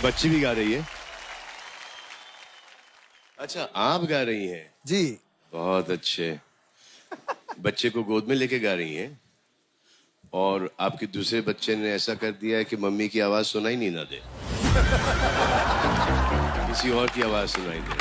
बच्ची भी गा रही है। अच्छा, आप गा रही हैं? जी। बहुत अच्छे। बच्चे को गोद में लेके गा रही हैं और आपके दूसरे बच्चे ने ऐसा कर दिया है कि मम्मी की आवाज सुनाई नहीं ना दे। किसी और की आवाज सुनाई दे।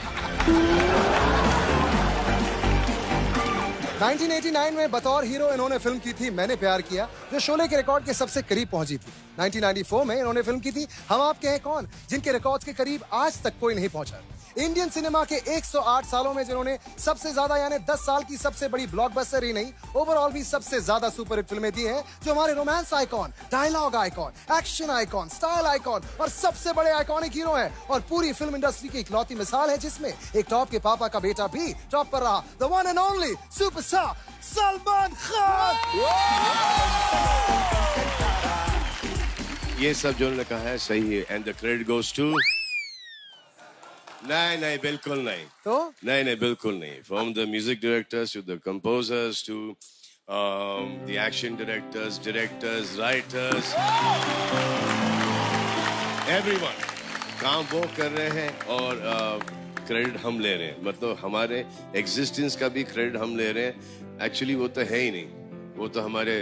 1989 में बतौर हीरो इन्होंने फिल्म की थी मैंने प्यार किया, जो शोले के रिकॉर्ड के सबसे करीब पहुंची थी। 1994 में इन्होंने फिल्म की थी हम आपके हैं कौन, जिनके रिकॉर्ड्स के करीब आज तक कोई नहीं पहुंचा। इंडियन सिनेमा के 108 सालों में जिन्होंने सबसे ज्यादा यानी 10 साल की सबसे बड़ी ब्लॉकबस्टर ही नहीं, ओवरऑल भी सबसे ज्यादा सुपरहिट फिल्में दी हैं, जो हमारे romance icon, dialogue icon, action icon, style icon और सबसे बड़े आइकॉनिक हीरो हैं। और पूरी फिल्म इंडस्ट्री की इकलौती मिसाल है जिसमें एक टॉप के पापा का बेटा भी टॉप पर रहा, the one and only superstar Salman Khan. ये सब जो उन्होंने कहा है सही है, and the credit goes to. नहीं नहीं, बिल्कुल नहीं। तो नहीं, बिल्कुल नहीं। From the music directors to the composers to the action directors, writers, everyone काम वो कर रहे हैं और क्रेडिट हम ले रहे हैं। मतलब हमारे एग्जिस्टेंस का भी क्रेडिट हम ले रहे हैं। एक्चुअली वो तो है ही नहीं, वो तो हमारे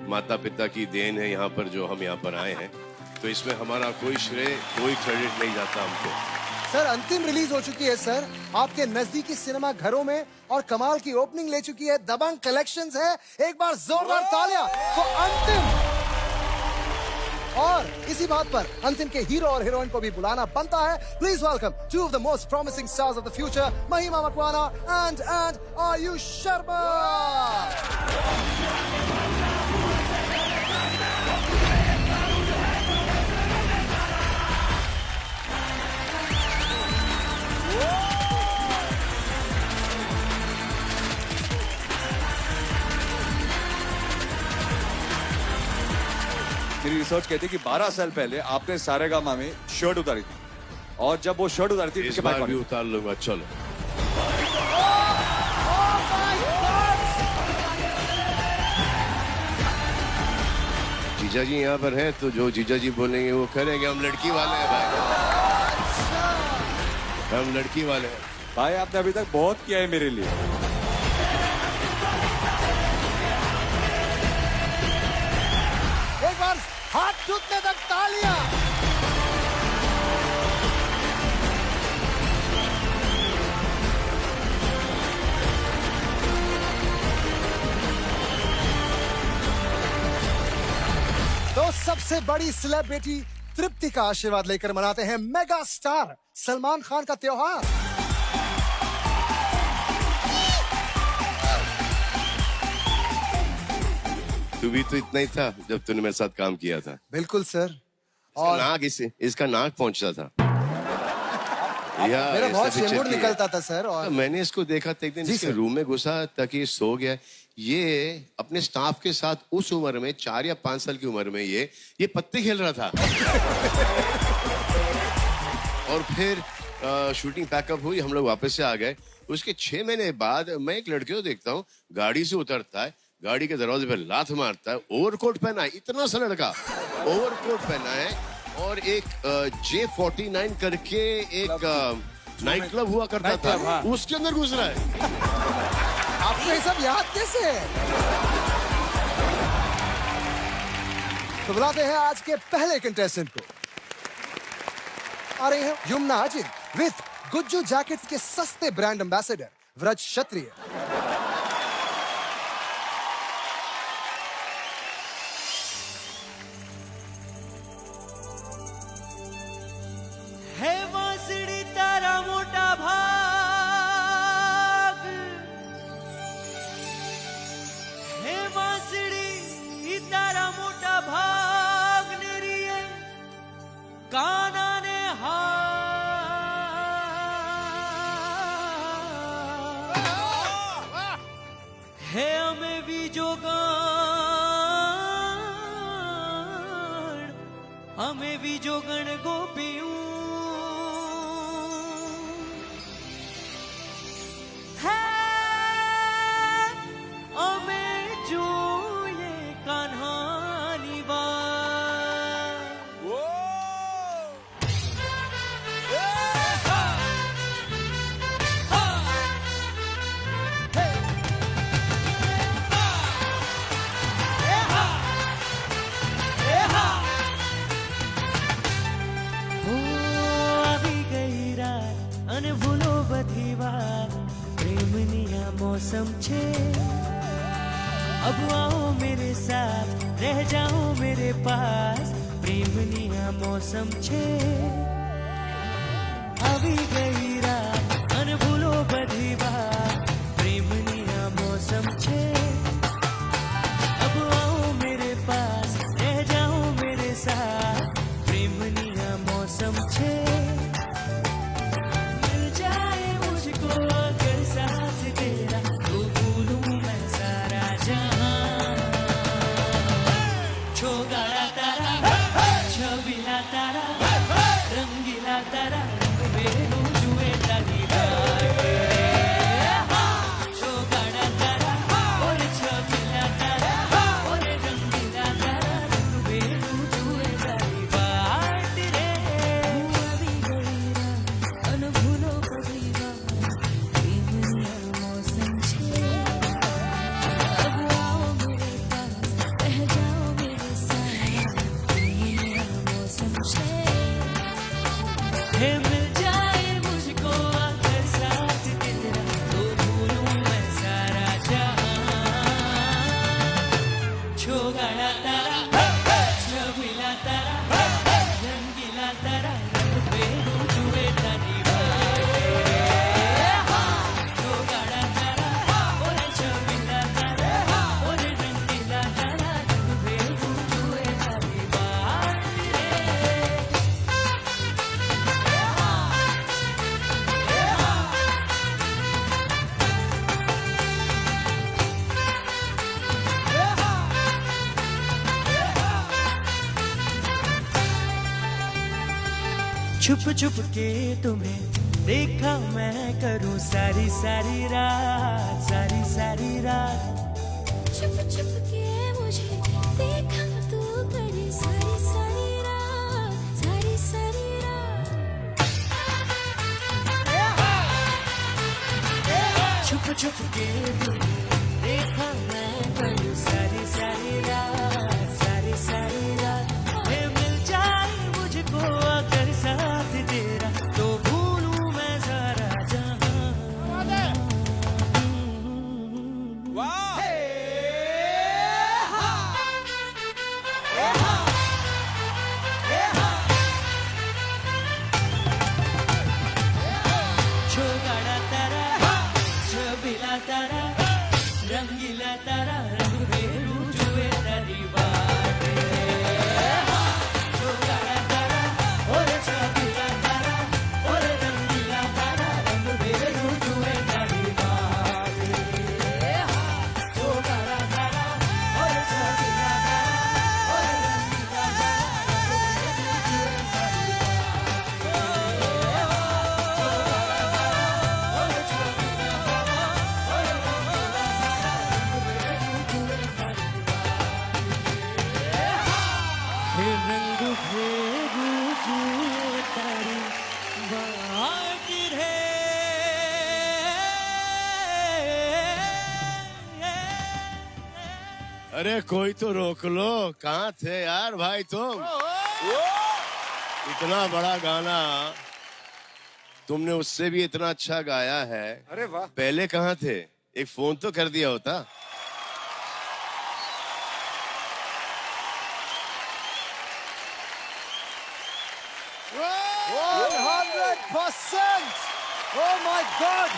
माता पिता की देन है यहाँ पर, जो हम यहाँ पर आए हैं। तो इसमें हमारा कोई श्रेय, कोई क्रेडिट नहीं जाता हमको। सर अंतिम रिलीज हो चुकी है सर आपके नजदीकी सिनेमा घरों में और कमाल की ओपनिंग ले चुकी है, दबंग कलेक्शंस है। एक बार जोरदार तालियां तो अंतिम। और इसी बात पर अंतिम के हीरो और हीरोइन को भी बुलाना बनता है। Please welcome two of the most promising stars of the future, महिमा मकवाना एंड आयुष शर्मा। मेरी रिसर्च कहती है कि 12 साल पहले आपने सारेगामा में शर्ट उतारी थी, और जब वो शर्ट उतारी थी इस बार भी उतार लूंगा। चलो जीजा जी यहाँ पर हैं, तो जो जीजा जी बोलेंगे वो करेंगे। हम लड़की वाले हैं भाई, हम लड़की वाले हैं भाई। आपने अभी तक बहुत किया है मेरे लिए। एक बार हाथ टूटने तक तालियां। तो सबसे बड़ी सेलिब्रिटी तृप्ति का आशीर्वाद लेकर मनाते हैं मेगा स्टार सलमान खान का त्योहार। तू भी तो इतना ही था जब तूने मेरे साथ काम किया था। बिल्कुल सर। और नाक इसका नाक पहुंचता था। मेरा बहुत शेमुड़ निकलता था सर। और मैंने इसको देखा था एक दिन, इसके रूम में घुसा ताकि ये सो गया। ये अपने स्टाफ के साथ उस उम्र में 4 या 5 साल की उम्र में ये पत्ते खेल रहा था। और फिर शूटिंग पैकअप हुई, हम लोग वापस से आ गए। उसके 6 महीने बाद मैं एक लड़के को देखता हूँ, गाड़ी से उतरता है, गाड़ी के दरवाजे पे लात मारता है, ओवरकोट पहना है, इतना सा लड़का ओवरकोट पहना है, और एक J49 करके एक नाइट क्लब हुआ करता था, उसके अंदर घुस रहा है। आपको ये सब याद कैसे है? तो बुलाते हैं आज के पहले कंटेस्टेंट को। आ रही है यमुना अजित विद गुज्जू जैकेट्स के सस्ते ब्रांड एम्बेसडर व्रज क्षत्रिय। हमें भी जोगण गोपियों है, हमें जो ये कन्हानी मौसम छे अब आओ मेरे साथ रह जाओ मेरे पास प्रेमनी आ मौसम छे આવી ગઈ રાત અને ભૂલો બધી વાત પ્રેમની આ મૌસમ છે अब आओ मेरे पास रह जाओ मेरे साथ प्रेमनी आ मौसम छे मिल जाए मुझको अगर साथ तेरा तो भूलूं मैं सारा जहां छोगाड़ा तारा छबीला तारा रंगीला तारा बेरू जुए तारी बागे छोगाड़ा तारा और छबीला तारा और रंगीला तारा बेरू जुए तारी बाट रे આવી ગઈ રાત અને ભૂલો બધી વાત પ્રેમની આ મૌસમ છે अब आओ मेरे पास रह जाओ मेरे साथ प्रेमनी आ मौसम छे हे मिल जाए मुझको अगर साथ तेरा तो भूलूं मैं सारा जहां छोगाड़ा तारा छबीला तारा रंगीला तारा रंग बेरू जुए तारी बागे छोगाड़ा तारा और छबीला तारा और रंगीला तारा रंग बेरू जुए तारी बागे छुप छुप के तुम्हें देखा मैं करूं सारी सारी रात छुप छुप के मुझे देखा तू करे सारी सारी रात छुप छुप के तुम्हें देखा मैं करूं सारी सारी रात हे मिल जाए मुझको अगर साथ तेरा तो भूलूं मैं सारा जहां छोगाड़ा तारा छबीला तारा रंगीला तारा रंग बेरू जुए तारी बाटे छोगाड़ा तारा और छबीला तारा और रंगीला तारा रंग बेरू जुए तारी बाटे छोगाड़ा तारा और छबीला तारा और रंगीला तारा रंग बेरू हे रंग भेरू जुए तारी बाट रे अरे कोई तो रोक लो कहाँ थे यार भाई तुम इतना बड़ा गाना तुमने उससे भी इतना अच्छा गाया है अरे वाह पहले कहाँ थे एक फोन तो कर दिया होता 100%! Oh my God!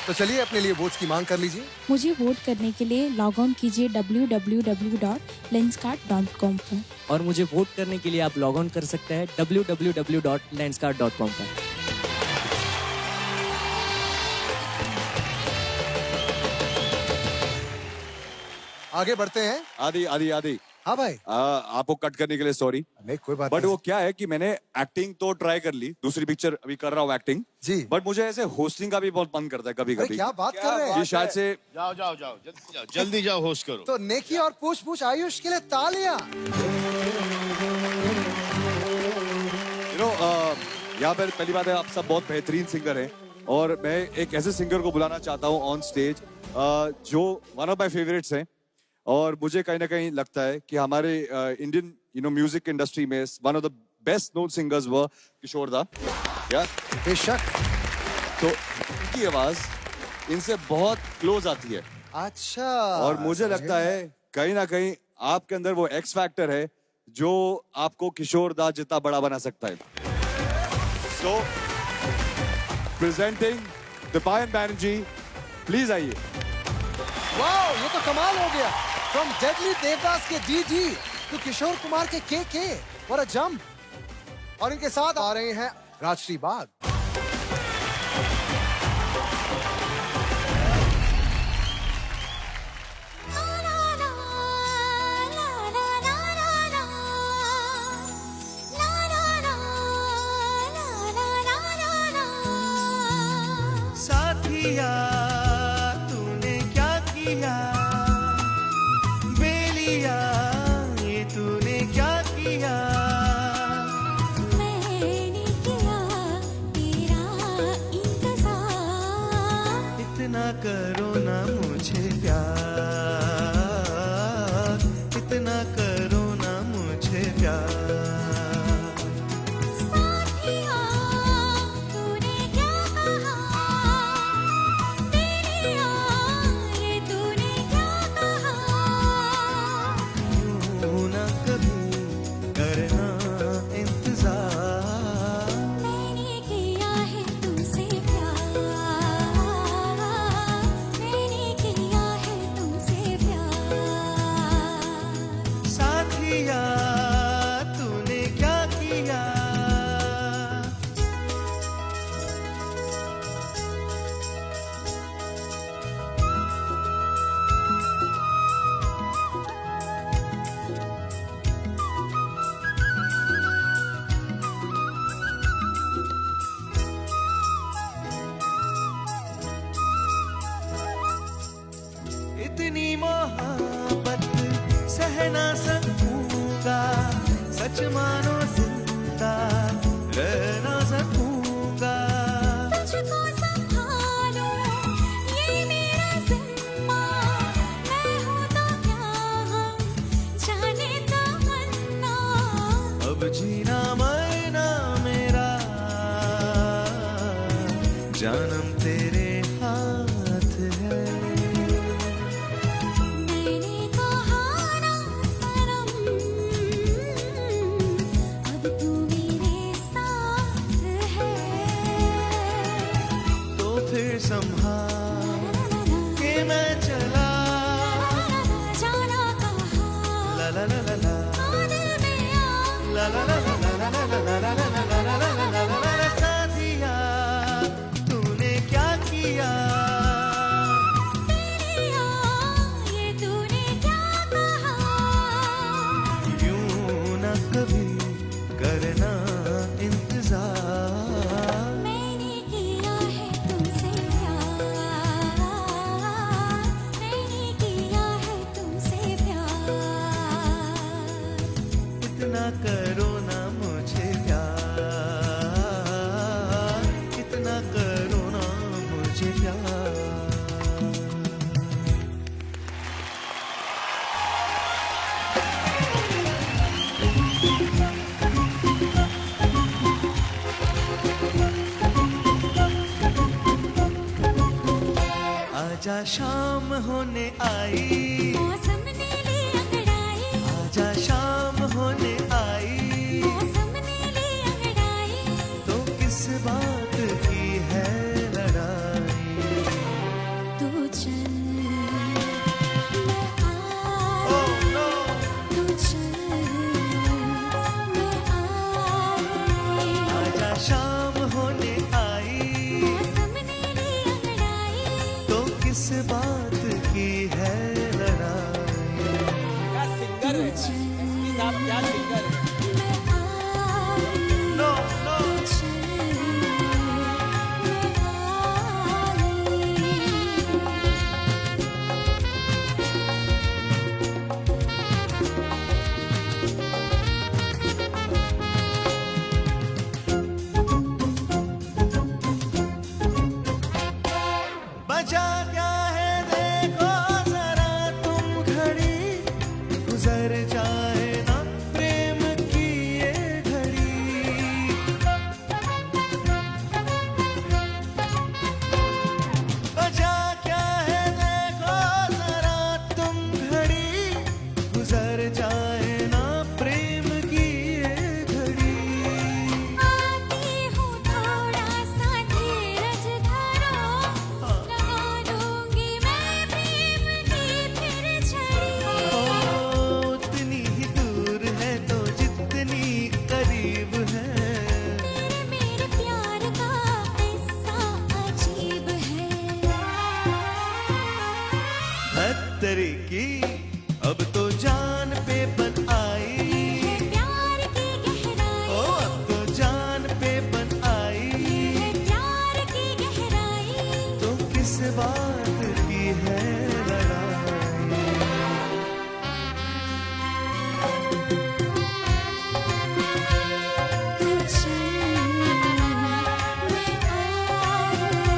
तो चलिए अपने लिए वोट्स की मांग कर लीजिए। मुझे वोट करने के लिए लॉग ऑन कीजिए www.lenskart.com पर। और मुझे वोट करने के लिए आप लॉग ऑन कर सकते हैं www.lenskart.com पर। आगे बढ़ते हैं। आदि हाँ भाई। आपको कट करने के लिए सॉरी नहीं कोई बात बट नहीं। वो क्या है कि मैंने एक्टिंग तो ट्राई कर ली दूसरी पिक्चर अभी कर रहा हूँ एक्टिंग जी। बट मुझे ऐसे होस्टिंग का भी बहुत मन करता है कभी अरे कभी क्या बात कर रहे हैं? ये शायद से जल्दी जाओ होस्ट करो तो नेकी और पूछ पूछ आयुष के लिए तालियां। यहाँ पर पहली बात है आप सब बहुत बेहतरीन सिंगर हैं और मैं एक ऐसे सिंगर को बुलाना चाहता हूँ ऑन स्टेज जो वन ऑफ माय फेवरेट्स हैं और मुझे कहीं ना कहीं लगता है कि हमारे इंडियन म्यूजिक इंडस्ट्री में one of the best known singers व किशोर दा या बेशक। तो उनकी आवाज इनसे बहुत क्लोज आती है अच्छा। और मुझे लगता है कहीं ना कहीं आपके अंदर वो एक्स फैक्टर है जो आपको किशोर दास जितना बड़ा बना सकता है। सो प्रेजेंटिंग दीपायन बैनर्जी, प्लीज आइए। वाओ, ये तो कमाल हो गया। फ्रॉम डेडली देवदास के डीडी टू किशोर कुमार के के, व्हाट अ जंप। और इनके साथ आ रहे हैं राजश्री बाग। साथिया तूने क्या किया, बेलिया ये तूने क्या किया। मैंने किया तेरा इंतजार, इतना करो ना मुझे प्यार, इतना करो ना मुझे प्यार। साथिया तूने क्या कहा, बेलिया ये तूने क्या कहा। यूं ना कभी करना इंतजार, मैंने किया है तुमसे प्यार, मैंने किया है तुमसे प्यार। साथिया तूने क्या किया। इतनी मोहब्बत सह ना सकूंगा, सच मानो जिंदा रह ना सकूंगा। तुझको संभालो ये मेरा जिम्मा, मैं हूँ तो क्या हम जाने तमन्ना। अब जीना मरना मेरा जानम तेरे हाथ है। मैंने कहा ना सनम, अब तू मेरे साथ है। तो फिर संभाल के मैं चला, जाना कहा ला ला ला ला ला दिल में आ, ला ला ला ला ला ला ला ला ला ला ला ला ला ला ला ला ला। साथिया तूने क्या किया, बेलिया ये तूने क्या कहा। यूं ना कभी करना इंतजार। मैंने किया है तुमसे प्यार, मैंने किया है तुमसे प्यार। इतना करो ना मुझे प्यार, इतना करो ना मुझे प्यार। आजा शाम होने आई, मौसम नीली अंगड़ाई, आजा शाम होने आई। मौसम नीली अंगड़ाई। तो किस बात की है लड़ाई। तू चल मैं Oh आई, no! तू चल मैं आई। आजा शाम होने आई, मौसम नीली अंगड़ाई। तो किस बात की है लड़ाई। क्या सिंगर है एसपी साहब, क्या सिंगर है। मैं आई, No, no! तू चल मैं आई। बचा क्या है देखो जरा तुम घड़ी, गुजर जाए ना प्रेम की ये घड़ी। बचा परी की अब तो जान पे बन आई, प्यार की गहराई, ओ अब तो जान पे बन आई, प्यार की गहराई, तो किस बात की है लड़ाई। तू चल मैं आई, चल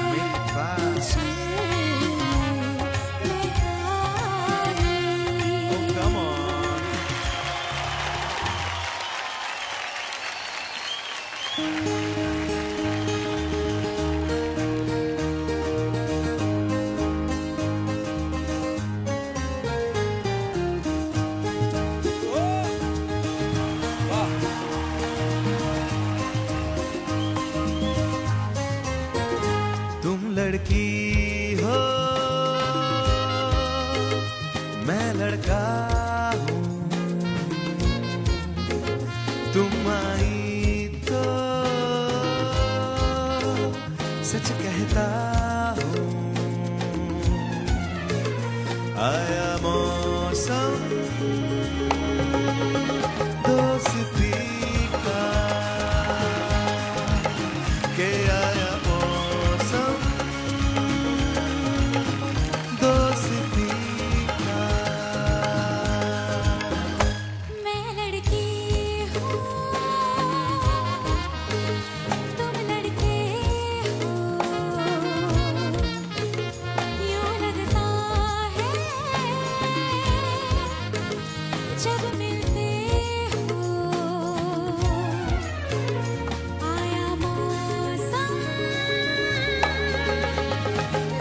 मैं आई। Come on. तुम लड़की हो मैं लड़का हूँ, तुम आई तो सच कहता हूँ, आया मौसम दोस्ती का, के आया मौसम दोस्ती का। मैं लड़की हूँ, तुम लड़के हो, यूं लगता है जब मिलते हो, आया मौसम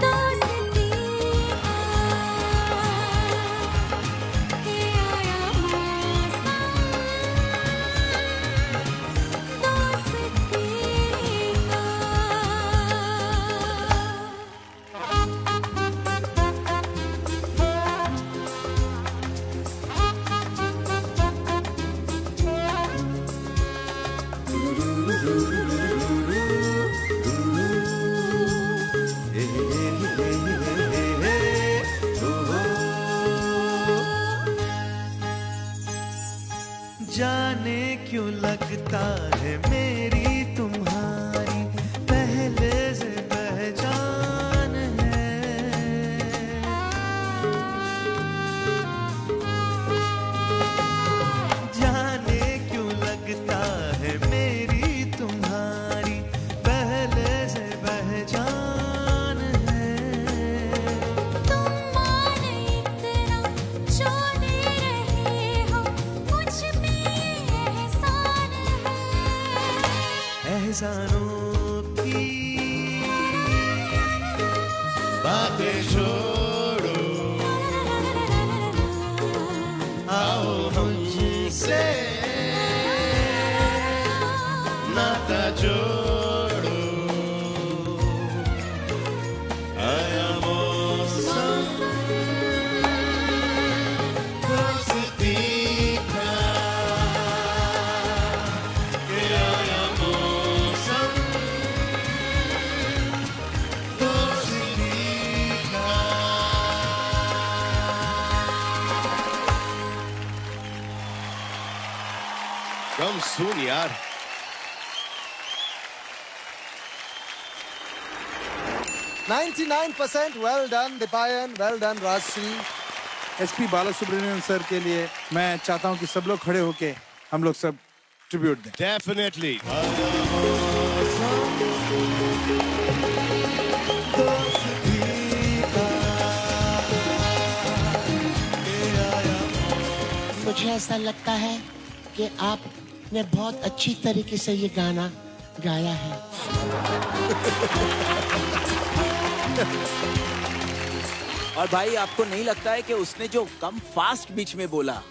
दोस्ती का, के आया मौसम दोस्ती जाने क्यों लगता है मेरी तुम्हारी पहले से पहचान है, जाने क्यों लगता है मेरी तुम्हारी पहले से पहचान है। तुम मान इतना जो दे रहे हो, मुझ पे एहसान है। एहसानों की बातें छोड़ो, आओ हमसे नाता जोड़ो, आया मौसम दोस्ती का, के आया मौसम दोस्ती का। कम सून यार। %99 well done Dipayan, well done Rajshri। SP Balasubrahmanyam sir के लिए मैं चाहता हूं कि सब लोग खड़े होके हम लोग सब ट्रिब्यूट दें। डेफिनेटली। मुझे ऐसा लगता है कि आपने बहुत अच्छी तरीके से ये गाना गाया है। और भाई आपको नहीं लगता है कि उसने जो कम फास्ट बीच में बोला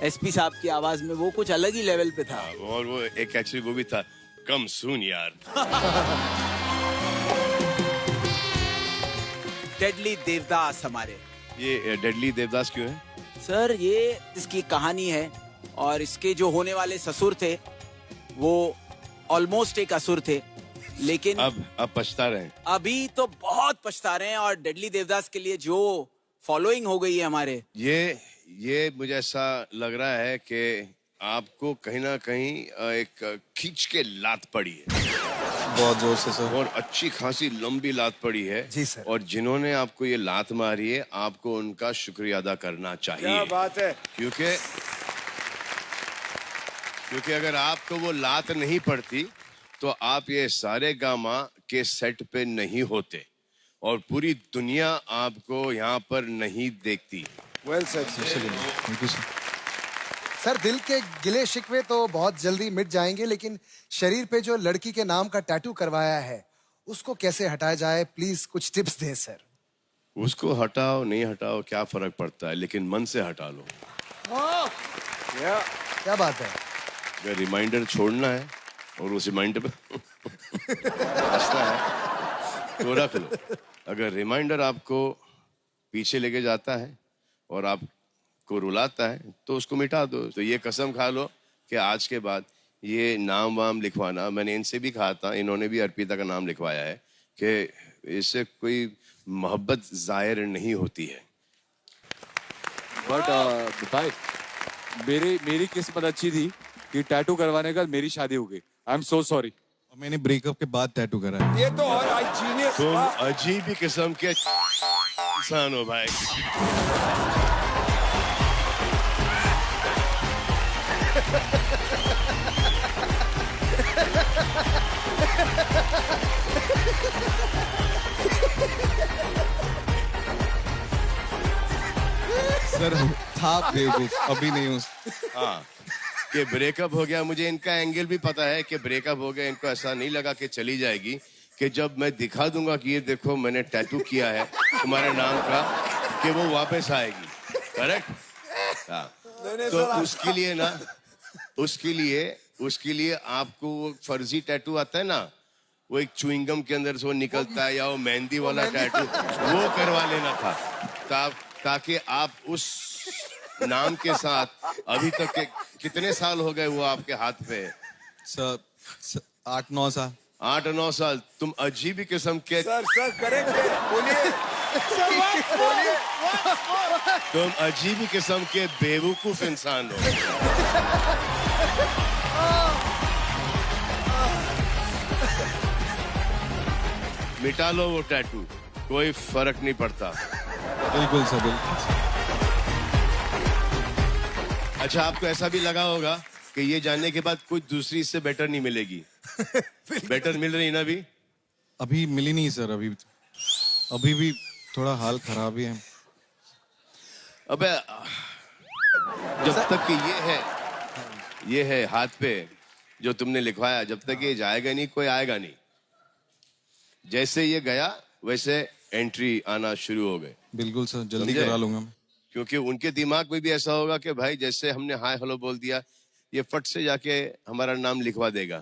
एसपी साहब की आवाज में, वो कुछ अलग ही लेवल पे था। और वो एक एक्चुअली वो भी था, कम सून यार। डेडली देवदास हमारे। ये डेडली देवदास क्यों है? सर ये इसकी कहानी है और इसके जो होने वाले ससुर थे वो ऑलमोस्ट एक असुर थे, लेकिन अब पछता रहे हैं। अभी तो बहुत पछता रहे हैं। और डेडली देवदास के लिए जो फॉलोइंग हो गई है हमारे। ये मुझे ऐसा लग रहा है कि आपको कहीं ना कहीं एक खींच के लात पड़ी है, बहुत जोर से सर। और अच्छी खासी लंबी लात पड़ी है। जी सर। और जिन्होंने आपको ये लात मारी है, आपको उनका शुक्रिया अदा करना चाहिए। क्या बात है। क्योंकि अगर आपको वो लात नहीं पड़ती तो आप ये सारे गामा के सेट पे नहीं होते और पूरी दुनिया आपको यहाँ पर नहीं देखती। Well said sir. Thank you sir. Sir, दिल के गिले शिकवे तो बहुत जल्दी मिट जाएंगे, लेकिन शरीर पे जो लड़की के नाम का टैटू करवाया है उसको कैसे हटाया जाए, प्लीज कुछ टिप्स दें सर। उसको हटाओ नहीं हटाओ क्या फर्क पड़ता है, लेकिन मन से हटा लो। क्या बात है। अगर रिमाइंडर छोड़ना है और उस रिमाइंडर पे हंसना है तो रख लो। अगर रिमाइंडर आपको पीछे लेके जाता है और आपको रुलाता है तो उसको मिटा दो। तो ये कसम खा लो कि आज के बाद ये नाम वाम लिखवाना, मैंने इनसे भी कहा था, इन्होंने भी अर्पिता का नाम लिखवाया है, कि इससे कोई मोहब्बत जाहिर नहीं होती है। बट भाई मेरी किस्मत अच्छी थी कि टैटू करवाने का मेरी शादी हो गई। I am so sorry. मैंने ब्रेकअप के बाद टैटू करा है। ये तो और जीनियस। तुम अजीब ही किस्म के इंसान हो भाई। सर था बेवकूफ, अभी नहीं हूँ। हाँ कि ब्रेकअप हो गया, मुझे इनका एंगल भी पता है कि ब्रेकअप हो गया। इनको ऐसा नहीं लगा कि चली जाएगी, कि जब मैं दिखा दूंगा कि ये देखो मैंने टैटू किया है तुम्हारे नाम का, कि वो वापस आएगी। करेक्ट। हाँ तो उसके लिए आपको वो फर्जी टैटू आता है ना, वो एक च्युइंगम के अंदर से वो निकलता है, या वो मेहंदी वाला टैटू, वो करवा लेना था ताकि आप उस नाम के साथ अभी तक के कितने साल हो गए वो आपके हाथ पे है? सर 8-9 साल। 8-9 साल। तुम अजीब ही किस्म के सर करेक्ट बोलिए। तुम अजीब ही किस्म के बेवकूफ इंसान हो। मिटा लो वो टैटू, कोई फर्क नहीं पड़ता। बिल्कुल सर, बिल्कुल। अच्छा, आपको ऐसा भी लगा होगा कि ये जानने के बाद कुछ दूसरी इससे बेटर नहीं मिलेगी। बेटर मिल रही ना अभी? अभी मिली नहीं सर, अभी भी थोड़ा हाल खराब ही है। अबे जब तक कि ये है हाथ पे जो तुमने लिखवाया, जब तक ये जाएगा नहीं कोई आएगा नहीं। जैसे ये गया वैसे एंट्री आना शुरू हो गए। बिल्कुल सर, जल्दी करा लूंगा मैं। क्योंकि उनके दिमाग में भी ऐसा होगा कि भाई जैसे हमने हाय हेलो बोल दिया, ये फट से जाके हमारा नाम लिखवा देगा।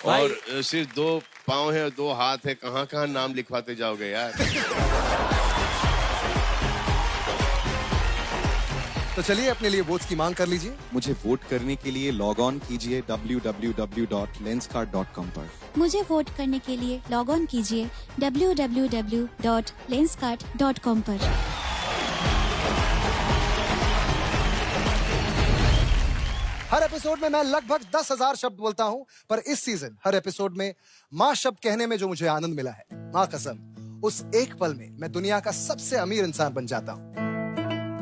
और सिर्फ 2 पाँव है, 2 हाथ है, कहाँ कहाँ नाम लिखवाते जाओगे यार। तो चलिए अपने लिए वोट्स की मांग कर लीजिए। मुझे वोट करने के लिए लॉग ऑन कीजिए www.lenscart.com पर। मुझे वोट करने के लिए लॉग ऑन कीजिए www.lenscart.com पर। हर एपिसोड में मैं लगभग 10,000 शब्द बोलता हूं, पर इस सीजन हर एपिसोड में माँ शब्द कहने में जो मुझे आनंद मिला है, माँ कसम, उस एक पल में मैं दुनिया का सबसे अमीर इंसान बन जाता हूं।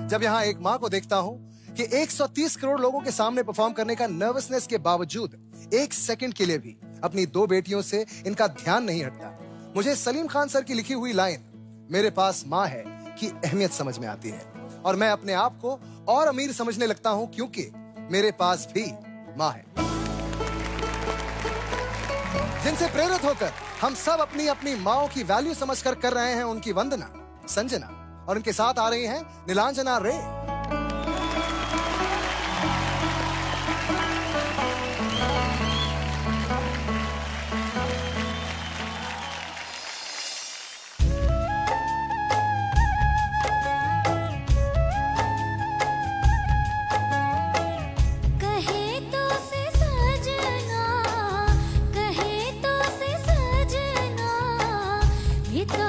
जब यहाँ एक माँ को देखता हूँ कि 130 करोड़ लोगों के सामने परफॉर्म करने का नर्वसनेस के बावजूद 1 सेकंड के लिए भी अपनी 2 बेटियों से इनका ध्यान नहीं हटता, मुझे सलीम खान सर की लिखी हुई लाइन "मेरे पास माँ है" की अहमियत समझ में आती है। और मैं अपने आप को और अमीर समझने लगता हूँ, क्योंकि मेरे पास भी माँ है। जिनसे प्रेरित होकर हम सब अपनी अपनी माँओं की वैल्यू समझकर कर रहे हैं उनकी वंदना, संजना, और उनके साथ आ रही हैं नीलांजना रे। कहे तो से सजना, कहे तो से सजना, ये तो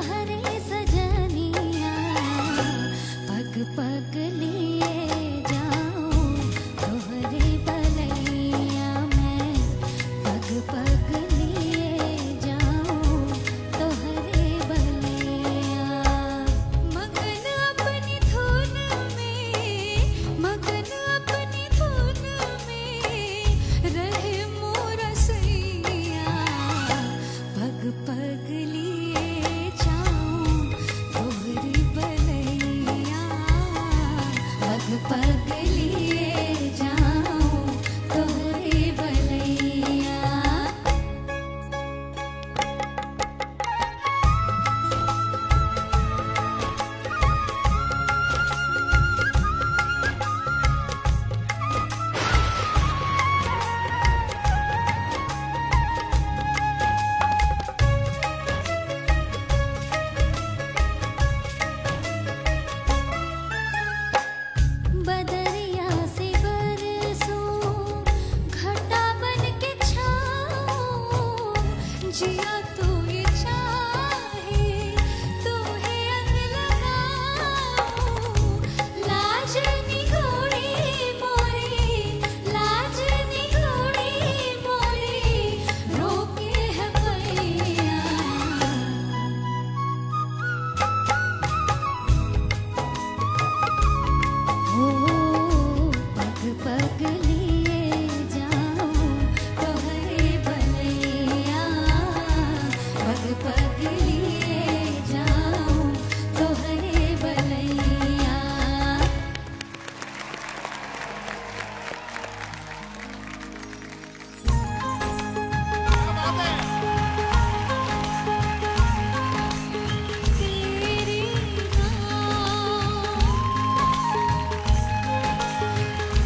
पग लिए जाऊं तो हरे बलैया।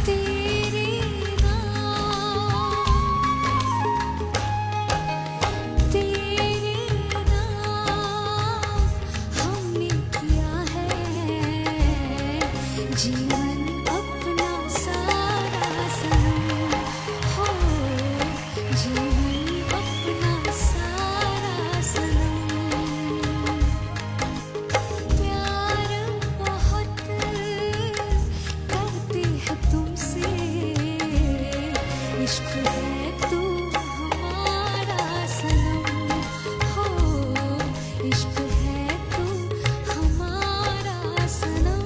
तेरे हमने किया है जीवन अपना सारा सनम हो, जीवन अपना सारा सनम। प्यार बहुत करते हैं तुमसे, इश्क है तू हमारा सनम हो, इश्क है तू हमारा सनम।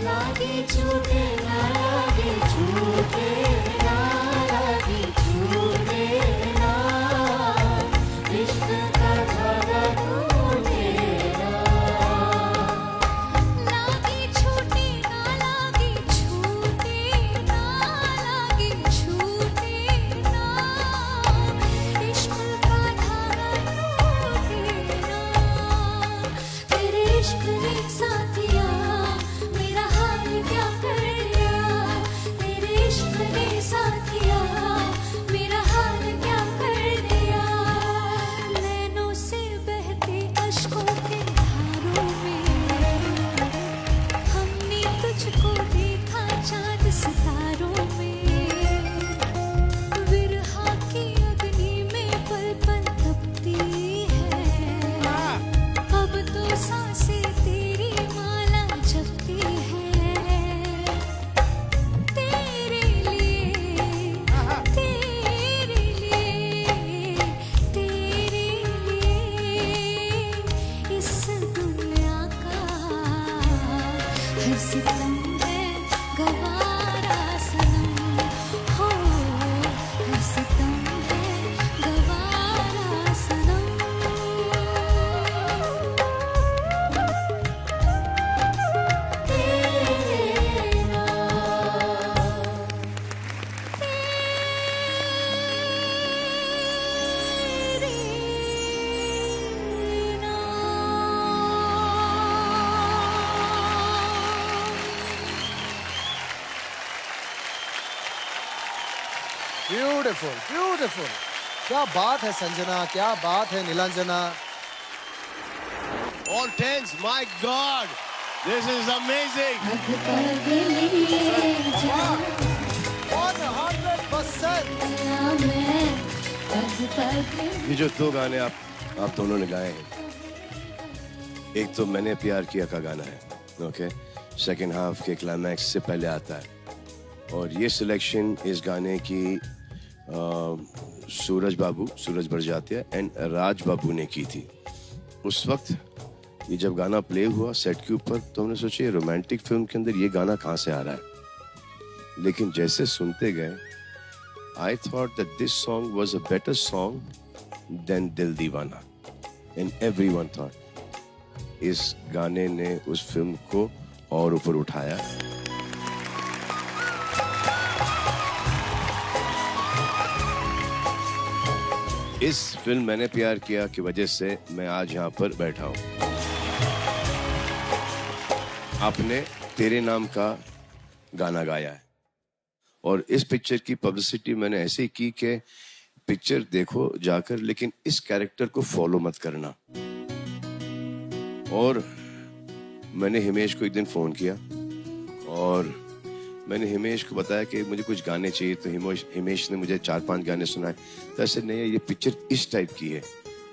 लागे झूठे ना लागे झूठे ना लागे झूठे ना, इश्क का धागा टूटेगा। लागे झूठे ना लागे झूठे ना लागे झूठे ना, इश्क का धागा टूटेगा। तेरे इश्क ने साथिया मेरा हाल क्या कर दिया, तेरे इश्क ने साथिया मेरा हाल क्या कर दिया। नैनों से बहते अश्कों के धारों में हमने तुझको देखा चांद सितारों में, विरहा की अग्नि में पल पल तपती है, अब तो सांसें तेरी माला जपती है। तेरे लिए तेरे लिए तेरे लिए इस दुनिया का हर सितम है गवारा सनम हो, हर सितम है गवारा सनम। ब्यूटीफुल ब्यूटीफुल, क्या बात है संजना, क्या बात है Neelanjana. All tens, my God, this is amazing. पग लिए जाऊं 100%। मैं पग पग ये जो दो गाने आप दोनों ने गाए हैं, एक तो मैंने प्यार किया का गाना है, ओके, सेकंड हाफ के क्लाइमैक्स से पहले आता है, और ये सिलेक्शन इस गाने की सूरज बड़जात्या एंड राज बाबू ने की थी। उस वक्त ये जब गाना प्ले हुआ सेट के ऊपर तो हमने सोचा ये रोमांटिक फिल्म के अंदर ये गाना कहाँ से आ रहा है, लेकिन जैसे सुनते गए I thought that this song was a better song than Dil Deewana, and everyone thought इस गाने ने उस फिल्म को और ऊपर उठाया। इस फिल्म मैंने प्यार किया की वजह से मैं आज यहाँ पर बैठा हूँ। आपने तेरे नाम का गाना गाया है, और इस पिक्चर की पब्लिसिटी मैंने ऐसे ही की कि पिक्चर देखो जाकर, लेकिन इस कैरेक्टर को फॉलो मत करना। और मैंने हिमेश को एक दिन फोन किया और मैंने हिमेश को बताया कि मुझे कुछ गाने चाहिए, तो हिमेश ने मुझे 4-5 गाने सुनाए। तो ऐसे नहीं, ये पिक्चर इस टाइप की है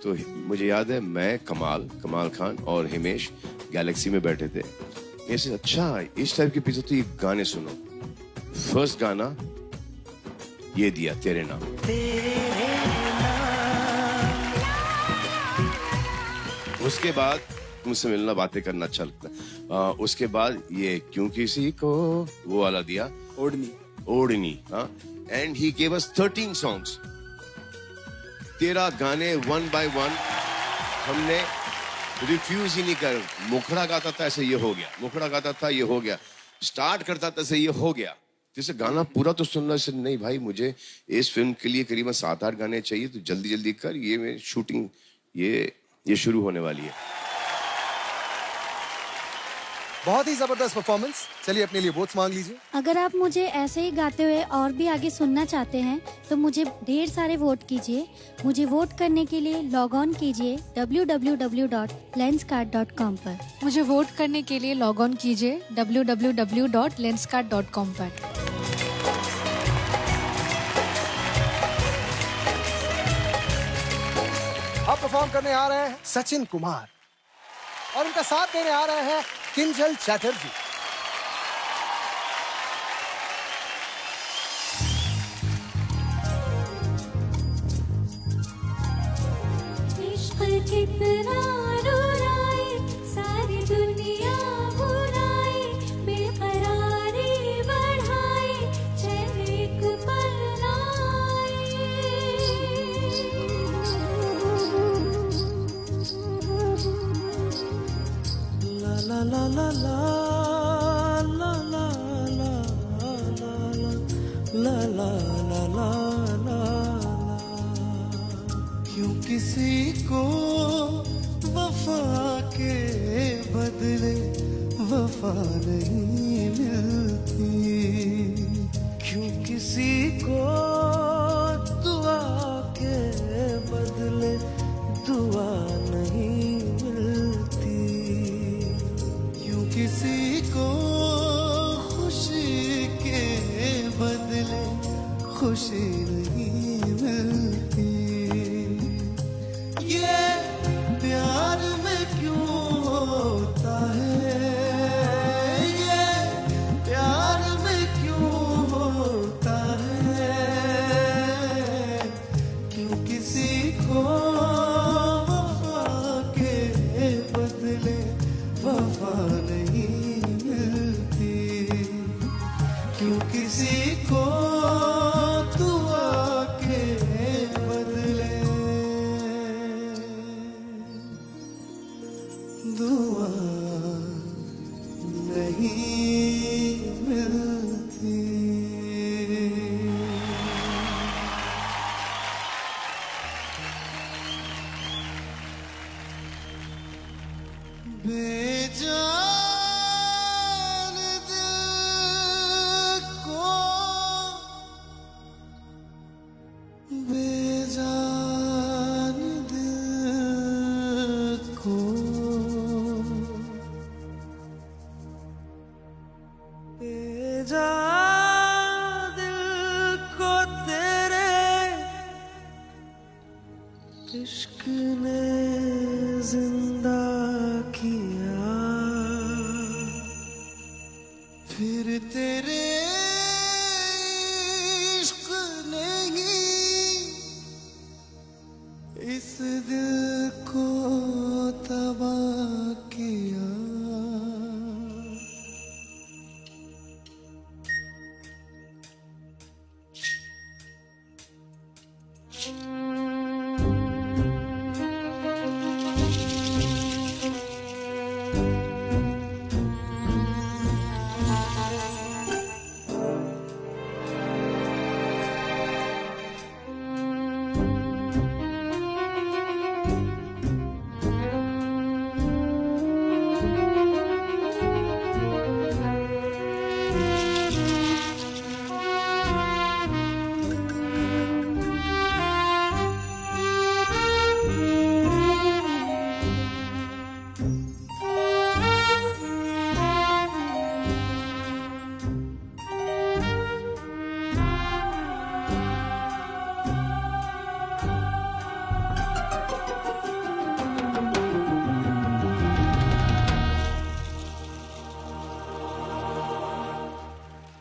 तो मुझे याद है मैं कमाल खान और हिमेश गैलेक्सी में बैठे थे। ऐसे अच्छा इस टाइप के पीछे तो ये गाने सुनो। फर्स्ट गाना ये दिया तेरे नाम। उसके बाद तुमसे मिलना बातें करना अच्छा लगता है। उसके बाद ये क्यों किसी को वो वाला दिया ओढ़नी। हाँ, and he gave us 13 songs. 13 गाने 1 by 1 हमने रिफ्यूज ही नहीं कर। मुखड़ा गाता था ऐसे ये हो गया, मुखड़ा गाता था ये हो गया, स्टार्ट करता था ऐसे ये हो गया। जैसे गाना पूरा तो सुनना से नहीं भाई, मुझे इस फिल्म के लिए करीबन 7-8 गाने चाहिए, तो जल्दी जल्दी कर, ये मेरी शूटिंग ये शुरू होने वाली है। बहुत ही जबरदस्त परफॉर्मेंस। चलिए अपने लिए वोट्स मांग लीजिए। अगर आप मुझे ऐसे ही गाते हुए और भी आगे सुनना चाहते हैं तो मुझे ढेर सारे वोट कीजिए। मुझे वोट करने के लिए लॉग ऑन कीजिए www.lenscard.com पर। मुझे वोट करने के लिए लॉग ऑन कीजिए www.lenscard.com पर। अब परफॉर्म करने आ रहे हैं सचिन कुमार और उनका साथ देने आ रहे हैं किंजल चैटर्जी। इश्क कितना रुलाए, सारी दुनिया बुलाए, बेकरारी बढ़ाए, चैन एक पल ला ला ला ला ला ला ला ला ला ला ला ला। क्यों किसी को वफा के बदले वफा नहीं मिलती, क्यों किसी को दुआ के बदले दुआ नहीं मिलती, क्यों किसी को खुशी के बदले खुशी नहीं मिलती। ये प्यार में क्यों होता है, ये प्यार में क्यों होता है, क्यों किसी को वफा के बदले वफा नहीं मिलती, क्यों किसी को दुआ के बदले दुआ नहीं मिलती। बेजान दिल को बेजान दिल को बेजान दिल को तेरे इश्क ने जिंदा किया, फिर तेरे इश्क ने ही इस दिल को तबाह किया।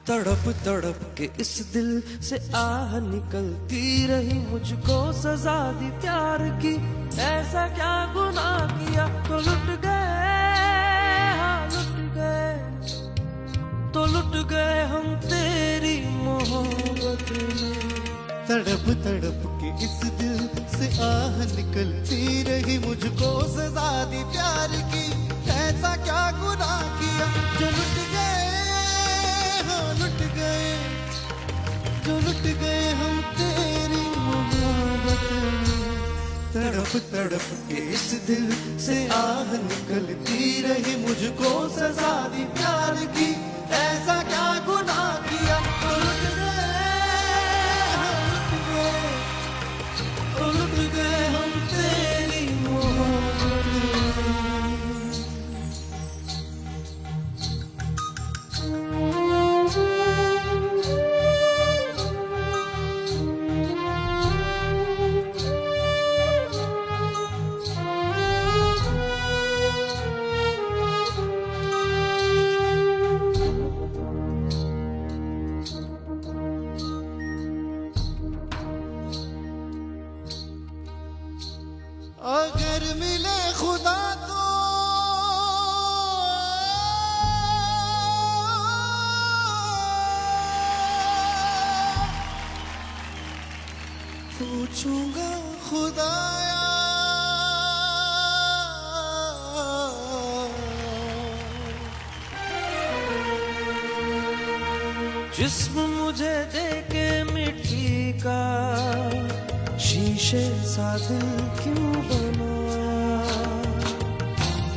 तड़प तड़प के इस दिल से आह निकलती रही, मुझको सजा दी प्यार की, ऐसा क्या गुनाह किया तो लुट गए, हाँ लुट गए, तो लुट गए हम तेरी मोहब्बत में। तड़प तड़प के इस दिल से आह निकलती रही, मुझको सजा दी प्यार की, ऐसा क्या गुनाह किया जो लुट गए, हाँ लुट गए, जो लुट गए हम तेरी मोहब्बत में। तड़प तड़प के इस दिल से आह निकलती रही, मुझको सजा दी प्यार की, ऐसा क्या गुनाह किया तो लुट गए, हाँ लुट गए, तो लुट गए हम तेरी मोहब्बत में। अगर मिले खुदा तो पूछूंगा खुदाया, जिस्म मुझे देके मिट्टी का, शीशे सा दिल क्यों बनाया,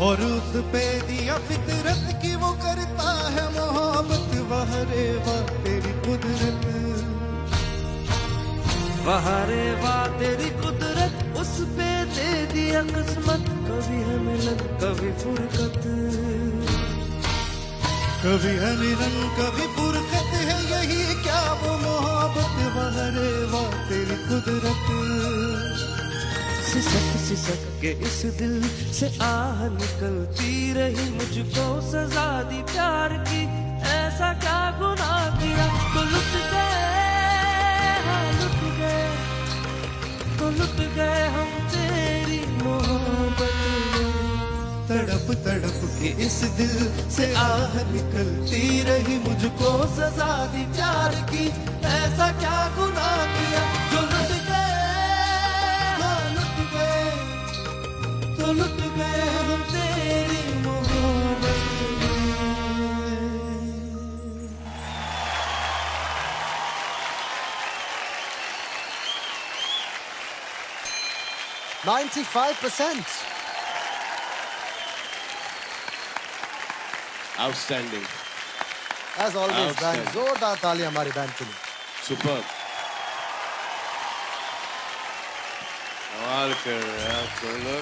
और उस पे दिया फितरत की वो करता है मोहब्बत, वाह रे वाह तेरी कुदरत, वाह रे वाह तेरी कुदरत, उस पे दे दिया किस्मत, कभी है मिलन कभी फुरकत, कभी है मिलन कभी फुरकत, है यही क्या वो मोहब्बत, वाह रे वाह तेरी कुदरत। सिसक सिसक के इस दिल से आह निकलती रही, मुझको सजा दी प्यार की, ऐसा क्या गुनाह किया तो लुट गए, हाँ लुट गए, तो लुट गए हम तेरी मोहब्बत में। तड़प तड़प के इस दिल से आह निकलती रही, मुझको सजा दी प्यार की, ऐसा क्या गुनाह किया जो लुट गए, हाँ लुट गए, तो लुट गए हम तेरी मोहब्बत में। 95%. Outstanding. As always, Outstanding. Band जोरदार तालियां हमारी बैंड के लिए। सुपर। कमाल कर रहे हैं आप दोनों,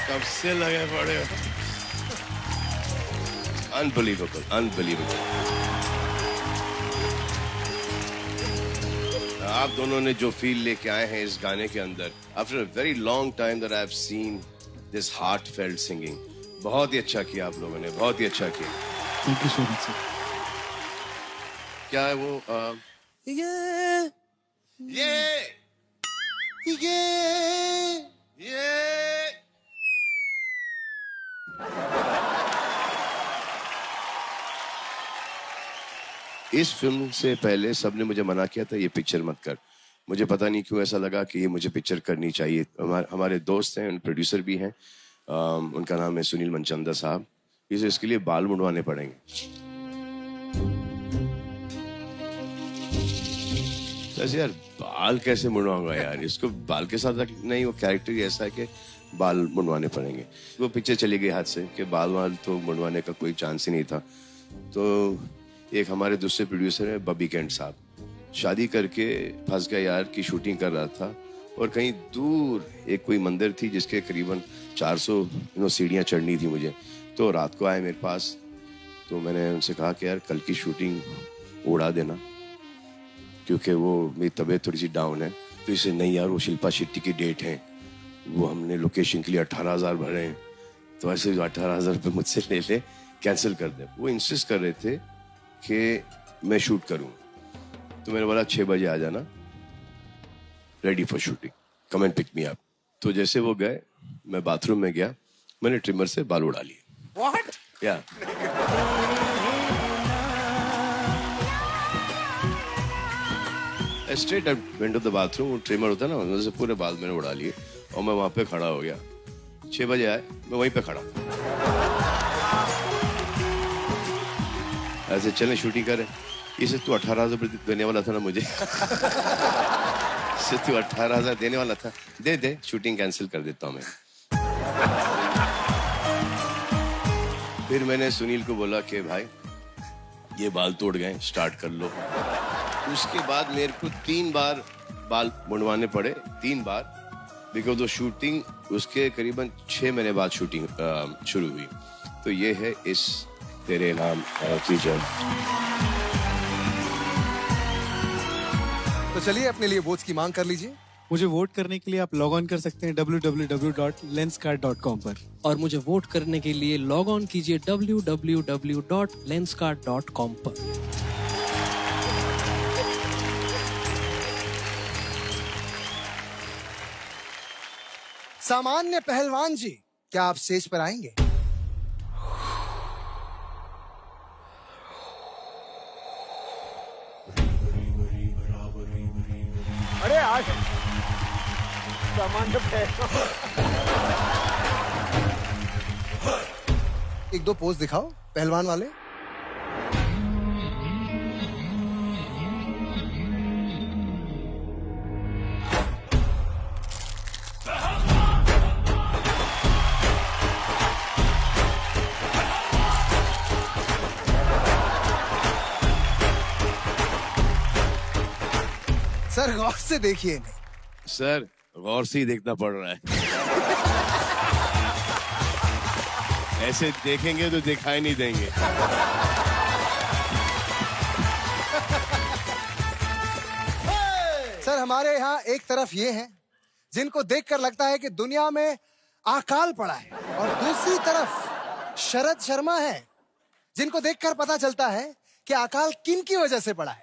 कब से लगे पड़े हो। Unbelievable, unbelievable. आप दोनों ने जो फील लेके आए हैं इस गाने के अंदर, after a very long time that I have seen this heartfelt singing, बहुत ही अच्छा किया आप लोगों ने, बहुत ही अच्छा किया। Thank you so much sir. क्या है वो ये इस फिल्म से पहले सबने मुझे मना किया था ये पिक्चर मत कर। मुझे पता नहीं क्यों ऐसा लगा कि ये मुझे पिक्चर करनी चाहिए। हमारे दोस्त हैं, प्रोड्यूसर भी हैं, उनका नाम है सुनील मनचंदा साहब। इसके लिए बाल मुड़वाने पड़ेंगे। ऐसे यार बाल कैसे मुड़वाऊंगा यार, इसको बाल के साथ नहीं, वो कैरेक्टर ही ऐसा है कि बाल मुड़वाने पड़ेंगे। वो पिक्चर चली गई हाथ से कि बाल वाल तो मुड़वाने का कोई चांस ही नहीं था। तो एक हमारे दूसरे प्रोड्यूसर है बॉबी कैंट साहब, शादी करके फंस गया यार की शूटिंग कर रहा था और कहीं दूर एक कोई मंदिर थी जिसके करीबन 400 सीढ़ियाँ चढ़नी थी मुझे। तो रात को आए मेरे पास, तो मैंने उनसे कहा कि यार कल की शूटिंग उड़ा देना क्योंकि वो मेरी तबीयत थोड़ी सी डाउन है। तो इसे नहीं यार, वो शिल्पा शेट्टी की डेट है, वो हमने लोकेशन के लिए 18,000 भरे हैं, तो ऐसे 18,000 रुपये मुझसे ले ले, कैंसिल कर दे। वो इंसिस्ट कर रहे थे कि मैं शूट करूँ, तो मैंने बोला 6 बजे आ जाना, ready for shooting, come and pick me up. तो जैसे वो गए, मैं बाथरूम में गया, मैंने ट्रिमर से बाल उड़ा लिए। What? या straight went to the bathroom, trimmer होता है ना, उनसे पूरे बाल मैंने उड़ा लिए और मैं वहां पे खड़ा हो गया। 6 बजे आए, मैं वहीं पे खड़ा, ऐसे चले शूटिंग करें। इसे तू 18,000 देने वाला था ना मुझे, इसे तू 18,000 देने वाला था, दे दे, शूटिंग कैंसिल कर देता हूँ मैं। फिर मैंने सुनील को बोला कि भाई ये बाल तोड़ गए, स्टार्ट कर लो। उसके बाद मेरे को 3 बार बाल मुंडवाने पड़े, 3 बार, बिकॉज वो शूटिंग उसके करीबन 6 महीने बाद शूटिंग शुरू हुई। तो ये है इस तेरे नाम फीचर। तो चलिए अपने लिए वोट्स की मांग कर लीजिए। मुझे वोट करने के लिए आप लॉग ऑन कर सकते हैं www.lenscard.com पर। और मुझे वोट करने के लिए लॉग ऑन कीजिए www.lenscard.com पर। सामान्य पहलवान जी, क्या आप स्टेज पर आएंगे? अरे आज सामान्य एक दो पोज दिखाओ पहलवान वाले। सर गौर से देखिए इन्हें। सर गौर से ही देखना पड़ रहा है। ऐसे देखेंगे तो दिखाई नहीं देंगे। सर हमारे यहाँ एक तरफ ये हैं जिनको देखकर लगता है कि दुनिया में अकाल पड़ा है, और दूसरी तरफ शरद शर्मा है जिनको देखकर पता चलता है कि अकाल किन की वजह से पड़ा है।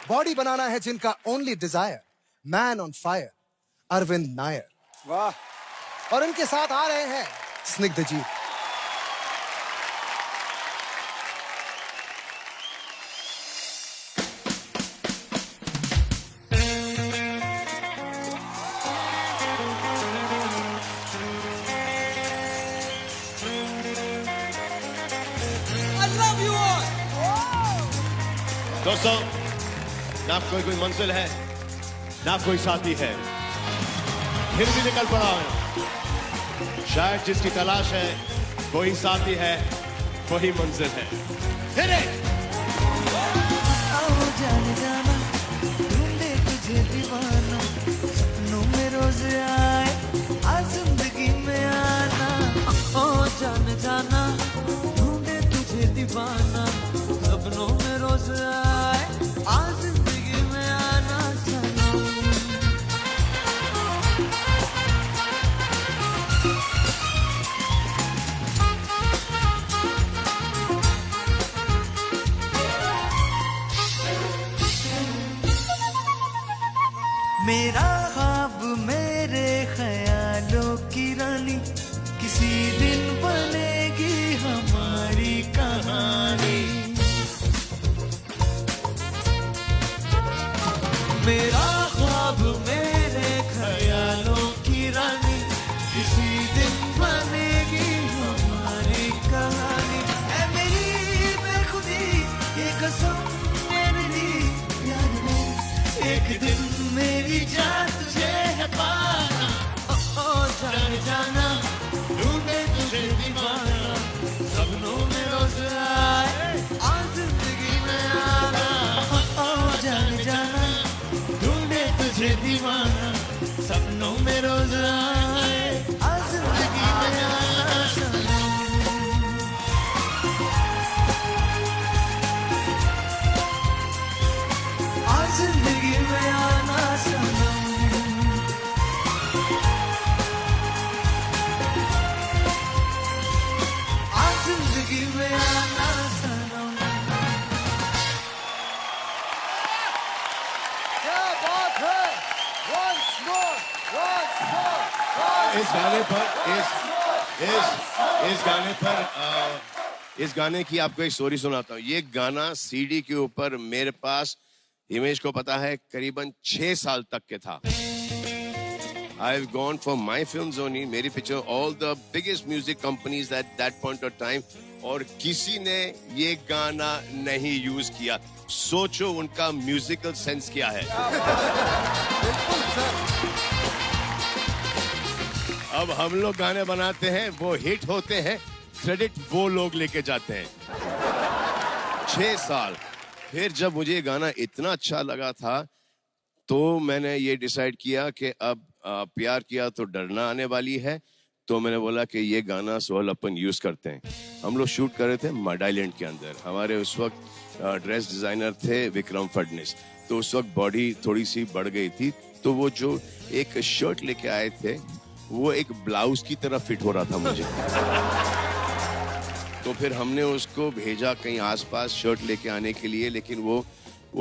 बॉडी बनाना है जिनका only desire, man on fire, Arvind Nair. वाह। और इनके साथ आ रहे हैं स्निग्धजीत। दोस्तों, ना कोई मंजिल है, ना कोई साथी है, फिर भी निकल पड़ा है। शायद जिसकी तलाश है कोई साथी है, वही मंजिल है। फिर आओ जाने जाना, ढूंढे तुझे दीवाना, सपनों में रोज आए, आज जिंदगी में आना। ओ जाने जाना, ढूंढे तुझे दीवाना, सपनों में रोज आए, आज जिंदगी में आना सनम। मेरा ख्वाब मेरे ख्यालों की रानी, किसी दिन बनेगी हमारी कहानी। मेरा ख्वाब मेरे ख्यालों की रानी, किसी दिन बनेगी हमारी कहानी। ऐ मेरी बेखुदी ये कसम मेरे लिए, यार मैं एक दिन मेरी जान तुझे है पाना। ओ जाने जाना, ढूंढे तुझे दीवाना, सपनों में रोज आए, आज जिंदगी में आना। ओ जाने जाना, ढूंढे तुझे दीवाना, सपनों में रोज आए, आज जिंदगी में आना सनम। आज जिंदगी में आना सनम। इस गाने की आपको एक स्टोरी सुनाता हूँ। ये गाना सीडी के ऊपर मेरे पास, हिमेश को पता है, करीबन 6 साल तक के था। I've gone for my films only, मेरी picture, all the biggest music companies at that point of time, और किसी ने ये गाना नहीं यूज किया। सोचो उनका म्यूजिकल सेंस क्या है। अब हम लोग गाने बनाते हैं, वो हिट होते हैं, क्रेडिट वो लोग लेके जाते हैं। 6 साल। फिर जब मुझे ये गाना इतना अच्छा लगा था तो मैंने ये डिसाइड किया कि अब प्यार किया तो डरना आने वाली है। तो मैंने बोला कि ये गाना सोहल अपन यूज करते हैं। हम लोग शूट कर रहे थे मड आइलैंड के अंदर। हमारे उस वक्त ड्रेस डिजाइनर थे विक्रम फडनिस। तो उस वक्त बॉडी थोड़ी सी बढ़ गई थी, तो वो जो एक शर्ट लेके आए थे वो एक ब्लाउज की तरह फिट हो रहा था मुझे। तो फिर हमने उसको भेजा कहीं आसपास शर्ट लेके आने के लिए, लेकिन वो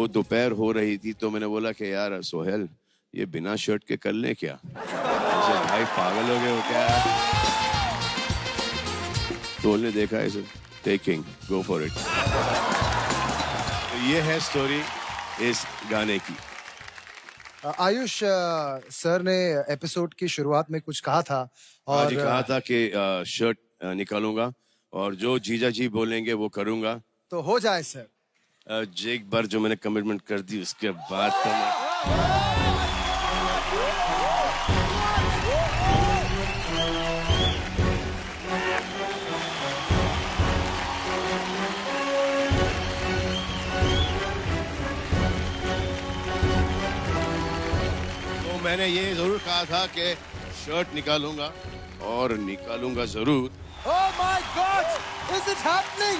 दोपहर हो रही थी। तो मैंने बोला कि यार सोहेल, ये बिना शर्ट के कर ले क्या? भाई पागल हो गए हो क्या? तो ने देखा ऐसे, टेकिंग, गो फॉर इट। तो ये है स्टोरी इस गाने की। आयुष सर ने एपिसोड की शुरुआत में कुछ कहा था और आज कहा था कि शर्ट निकालूंगा और जो जीजा जी बोलेंगे वो करूंगा। तो हो जाए सर। एक बार जो मैंने कमिटमेंट कर दी उसके बाद तो मैं... तो मैंने ये जरूर कहा था कि शर्ट निकालूंगा और निकालूंगा जरूर। Oh my God! Is it happening?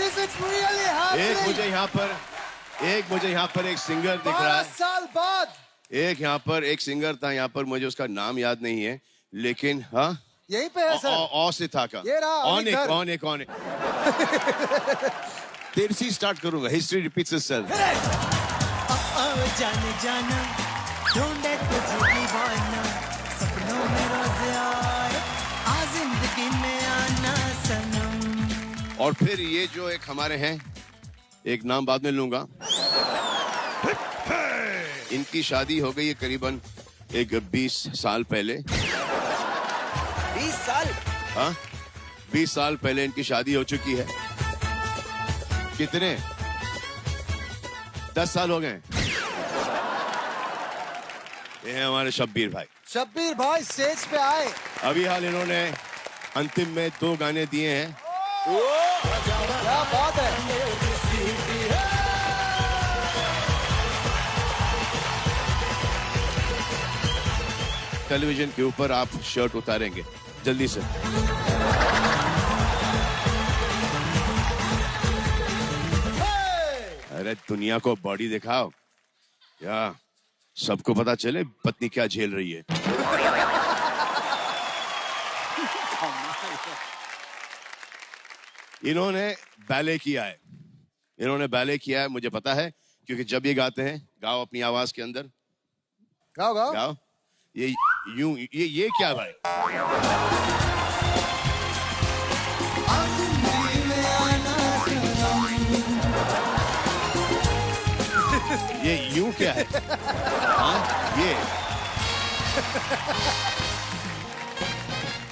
Is it really happening? एक मुझे यहाँ पर एक सिंगर दिख रहा है। 12 साल बाद। एक यहाँ पर एक सिंगर था, यहाँ पर मुझे उसका नाम याद नहीं है, लेकिन हाँ यहीं पे है सर। औ से था का। ये रहा। ऑन एक। तेरे से स्टार्ट करूंगा। History repeats itself. जाने जाना ढूंढे तुझे दीवाना, सपनों में रोज आए, आ जिंदगी में आना सनम। और फिर ये जो एक हमारे हैं, एक नाम बाद में लूंगा, इनकी शादी हो गई है करीबन एक 20 साल पहले। 20 साल? हाँ, 20 साल पहले इनकी शादी हो चुकी है। कितने? 10 साल हो गए। ये हैं हमारे शब्बीर भाई। शब्बीर भाई स्टेज पे आए। अभी हाल इन्होंने अंतिम में 2 गाने दिए हैं। क्या बात है। टेलीविजन के ऊपर आप शर्ट उतारेंगे जल्दी से। अरे दुनिया को बॉडी दिखाओ, क्या सबको पता चले पत्नी क्या झेल रही है। इन्होंने बैले किया है, मुझे पता है, क्योंकि जब ये गाते हैं, गाओ अपनी आवाज के अंदर, गाओ। ये यूं, ये क्या भाई? ये यूं क्या है? हाँ, ये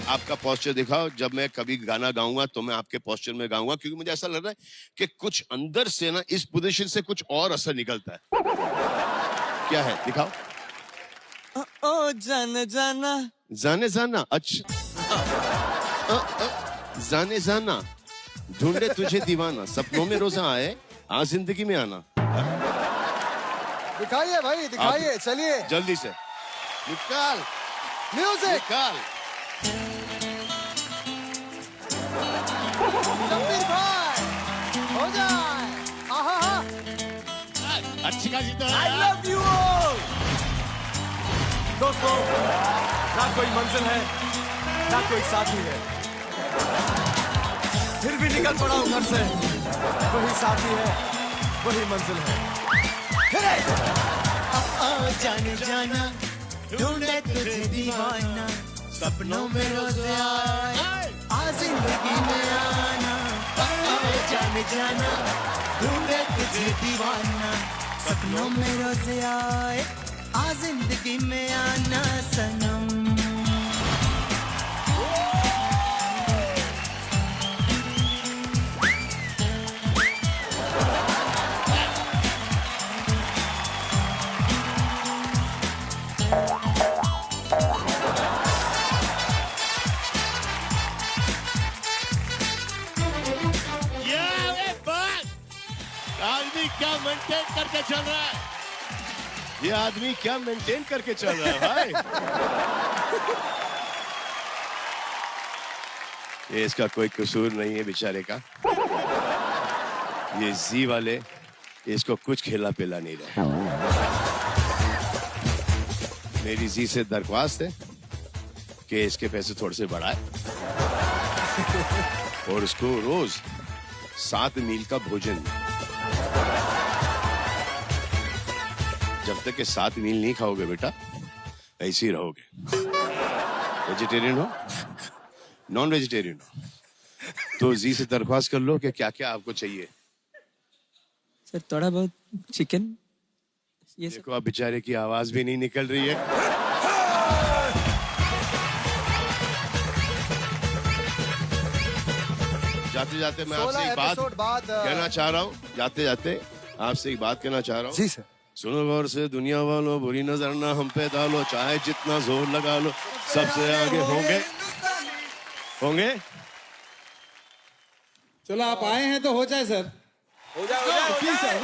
आपका पोस्चर दिखाओ। जब मैं कभी गाना गाऊंगा तो मैं आपके पोस्चर में गाऊंगा, क्योंकि मुझे ऐसा लग रहा है कि कुछ अंदर से ना, इस पोजीशन से कुछ और असर निकलता है। क्या है, दिखाओ। ओ जाने जाना, अच्छा। जाने जाना, ढूंढे तुझे दीवाना, सपनों में रोजा आए, आ जिंदगी में आना। दिखाइए भाई, दिखाइए, चलिए जल्दी से निकाल म्यूजिक। निकाल। शब्बीर भाई हो जाए। आहा, अच्छी खासी तो I love you all। दोस्तों, ना कोई मंजिल है, ना कोई साथी है, फिर भी निकल पड़ा हूं घर से। वही साथी है, वही मंजिल है। जाने जाना ढूंढे तुझे दीवाना, सपनों में रोज आए आ जिंदगी में आना आए जाने जाना ढूंढे तुझे दीवाना सपनों में रोज आए आ जिंदगी में आना सनम आदमी क्या मेंटेन करके चल रहा है, ये आदमी क्या मेंटेन करके चल रहा है भाई। ये इसका कोई कसूर नहीं है बेचारे का, ये जी वाले इसको कुछ खिला पिला नहीं रहे। मेरी जी से दरख्वास्त है कि इसके पैसे थोड़े से बढ़ाए और उसको रोज 7 मील का भोजन। जब तक के 7 मील नहीं खाओगे बेटा ऐसे ही रहोगे। वेजिटेरियन हो नॉन वेजिटेरियन हो तो जी से दरख्वास्त कर लो कि क्या क्या आपको चाहिए। सर थोड़ा बहुत चिकन। ये देखो आप बेचारे की आवाज भी नहीं निकल रही है। जाते जाते मैं आपसे एक बात कहना चाह रहा हूँ, जाते जाते आपसे एक बात कहना चाह रहा हूँ। जी सर। सुनो गौर से दुनिया वालों, बुरी नजर ना हम पे डालो, चाहे जितना जोर लगा लो सबसे आगे होंगे होंगे। चलो आप आए हैं तो हो जाए सर। हो जाए please sir.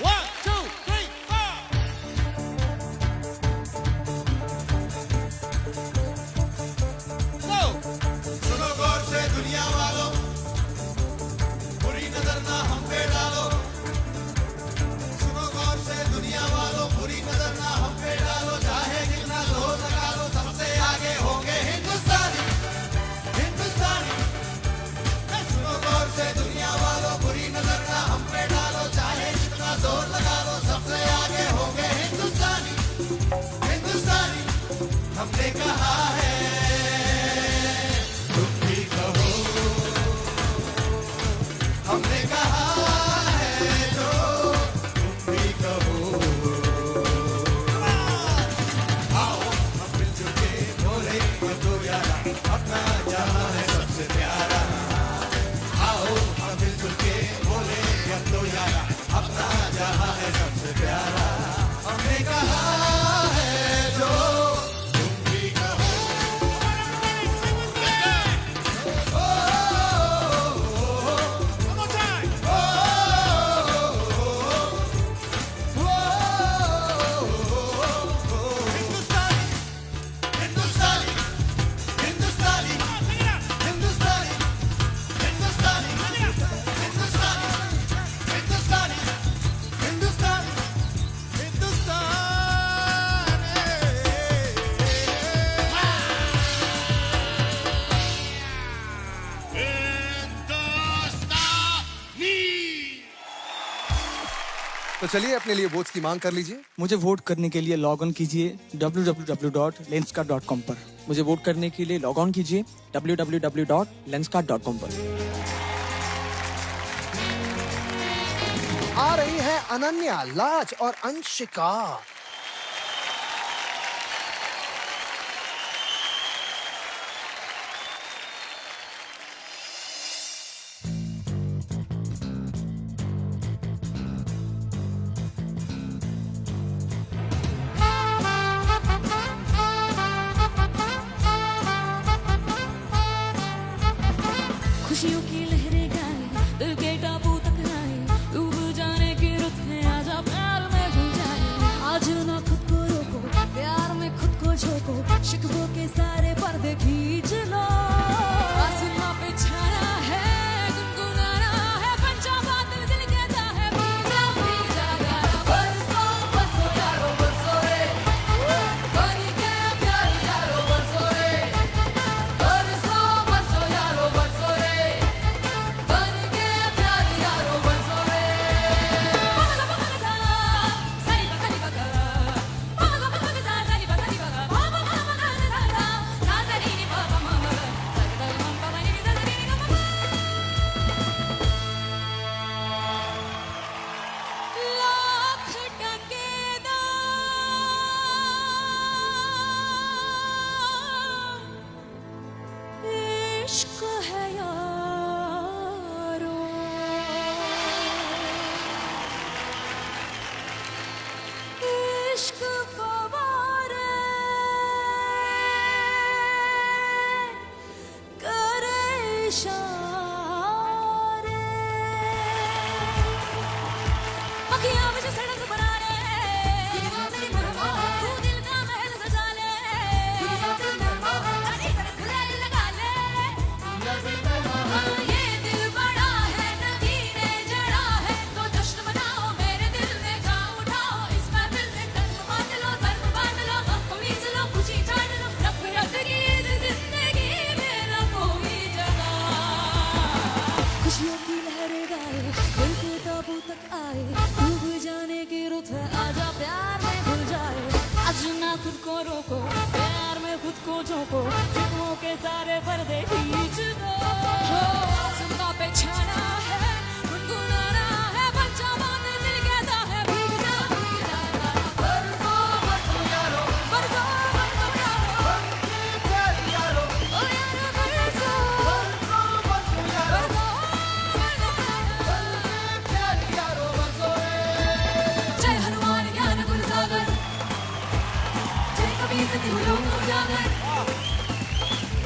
One, two, three, four. सुनो गौर से दुनिया वालों, बुरी नजर ना हम पे डालो। सुनो गौर से दुनिया वालों, बुरी नजर ना हम पे डालो, चाहे जितना जोर लगा लो सबसे आगे होंगे हिंदुस्तानी हिंदुस्तानी। सुनो गौर से दुनिया वालों, बुरी नजर ना हम पे डालो, चाहे जितना जोर लगा लो सबसे आगे होंगे हिंदुस्तानी हिंदुस्तानी। हमने कहा है तुम भी कहो, हमने कहा है जो तुम भी कहो। आओ हम मिलजुल के बोले तो यारा अपना जहां है सबसे प्यारा। आओ हम मिलजुल के बोले तो यारा अपना जहां है सबसे प्यारा। हमने कहा है जो तुम भी कहो। हिंदुस्तानी हिंदुस्तानी हिंदुस्तानी हिंदुस्तानी हिंदुस्तानी हिंदुस्तानी तो चलिए अपने लिए वोट्स की मांग कर लीजिए। मुझे वोट करने के लिए लॉग ऑन कीजिए www.lenskart.com पर। मुझे वोट करने के लिए लॉग ऑन कीजिए www.lenskart.com पर। आ रही है अनन्या, लाज और अंशिका। खुशियों की लहरें गाए, दिल के टापू तकराए, डूब जाने की रुत है, आजा प्यार में भूल जाए। आज ना खुद को रोको, प्यार में खुद को झोंको, शिकवों के सारे पर्दे खींच लो। आसमां पे छाया है, गुनगुनाना है, पंजाबात दिल कहता है, भीजा भीजा गाना, बरसों बरसों यारो बरसों रे, बन के प्यार यारो बरसों रे, बरसों बरसों यारो बरसों रे, बन के प्यार यारो बरसों रे। पगला पगला सा सनी बगा, पगला पगला सा सनी बगा, पगला पगला सा बच्चों को जुगों के सारे पर्दे खींच दो। आसमां पे छाना है, गुनगुनाना है, बच्चा बात दिल कहता है भीग जा, भीग जा। बरसो बरसो यारो, बरसो बरसो यारो, यारो ओ यारो बरसो, बरसो बरसो यारो, यारो बरसो। जय हनुमान ज्ञान गुण सागर, जय कबीर सिद्धि लोक उजागर।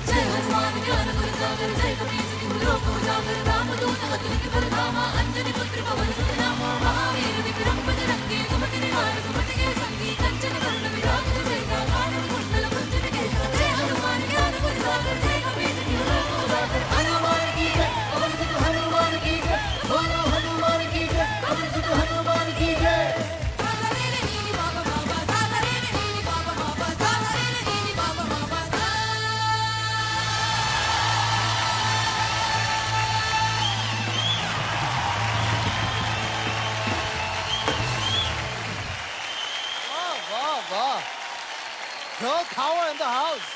जय हनुमान ज्ञान गुण सागर, जय कबीर सिद्धि लोक उजागर। रामदूत अतुलित बल धामा, अंजनी पुत्र पवन सुत नामा। महावीर विक्रम बजरंगी, कुमति निवार सुमति के संगी। कंचन वरण विराज सुबेसा, कानन कुंडल कुंचन केसा। जय हनुमान ज्ञान गुण सागर, जय कबीर सिद्धि लोक उजागर। हनुमान की जय, पवन सुत हनुमान की जय, बोलो हनुमान की जय, पवन सुत हनुमान की जय। सागर रे नीली बाबा बाबा, सागर रे नीली बाबा बाबा, सागर रे नीली बाबा बाबा। वाह वाह, girl power in the house.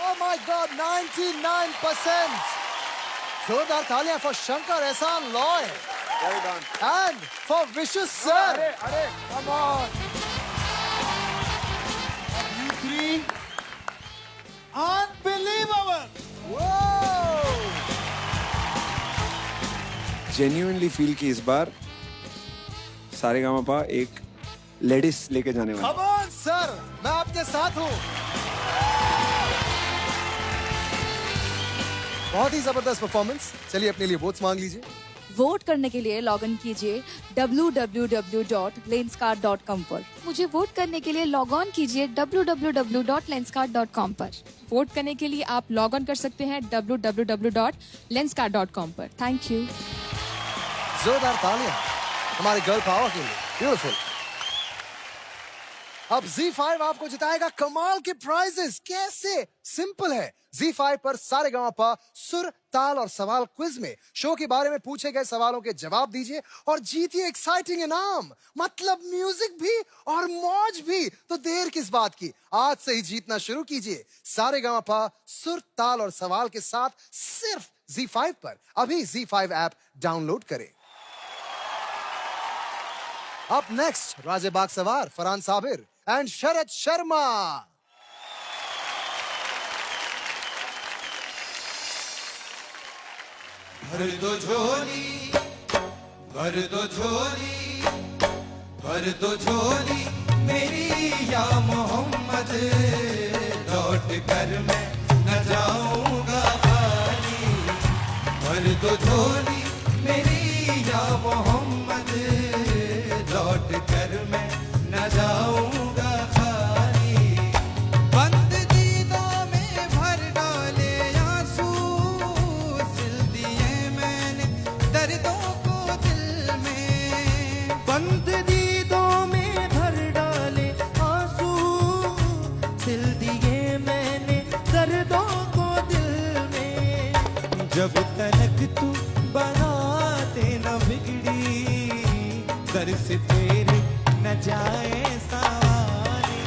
Oh my God, 99%. जोरदार तालियां for Shankar Ehsan Loy. Well done. And for Vicious sir. Come on. You three. Unbelievable. Whoa. Genuinely feel कि इस बार सारेगामापा एक लेडीज लेके जाने वाला। Come on sir, मैं आपके साथ हूँ। बहुत ही जबरदस्त परफॉर्मेंस। चलिए अपने लिए वोट्स मांग लीजिए। वोट करने के लिए लॉग इन कीजिए www.lenskart.com पर। मुझे वोट करने के लिए लॉग ऑन कीजिए www.lenskart.com पर। वोट करने के लिए आप लॉग ऑन कर सकते हैं www.lenskart.com पर। Thank you. जोरदार तालियां हमारे गर्ल पावर के लिए। ब्यूटीफुल। अब Z5 आपको जिताएगा कमाल के प्राइजेस। कैसे? सिंपल है। Z5 पर सारेगामापा सुर ताल और सवाल क्विज में शो के बारे में पूछे गए सवालों के जवाब दीजिए और जीतिए एक्साइटिंग इनाम, मतलब म्यूजिक भी और मौज भी। तो देर किस बात की, आज से ही जीतना शुरू कीजिए सारेगामापा सुर ताल और सवाल के साथ सिर्फ Z5 पर। अभी Z5 ऐप डाउनलोड करें। Up next, राजे बाग सवार फरहान साबिर and शरद शर्मा। भर दो झोली, भर दो झोली, भर दो झोली मेरी या मोहम्मद, लौट कर मैं न जाऊंगा खाली। भर दो झोली मेरी या मोहम्मद, लौट कर मैं न जाऊंगा खाली। बंद दीदों में भर डाले आंसू, सिल दिए मैंने दर्दों को दिल में। बंद दीदों में भर डाले आंसू, सिल दिए मैंने दर्दों को दिल में। जब तलक तू बातें न बिगड़ी, दर से तेरे न जाए सवारी।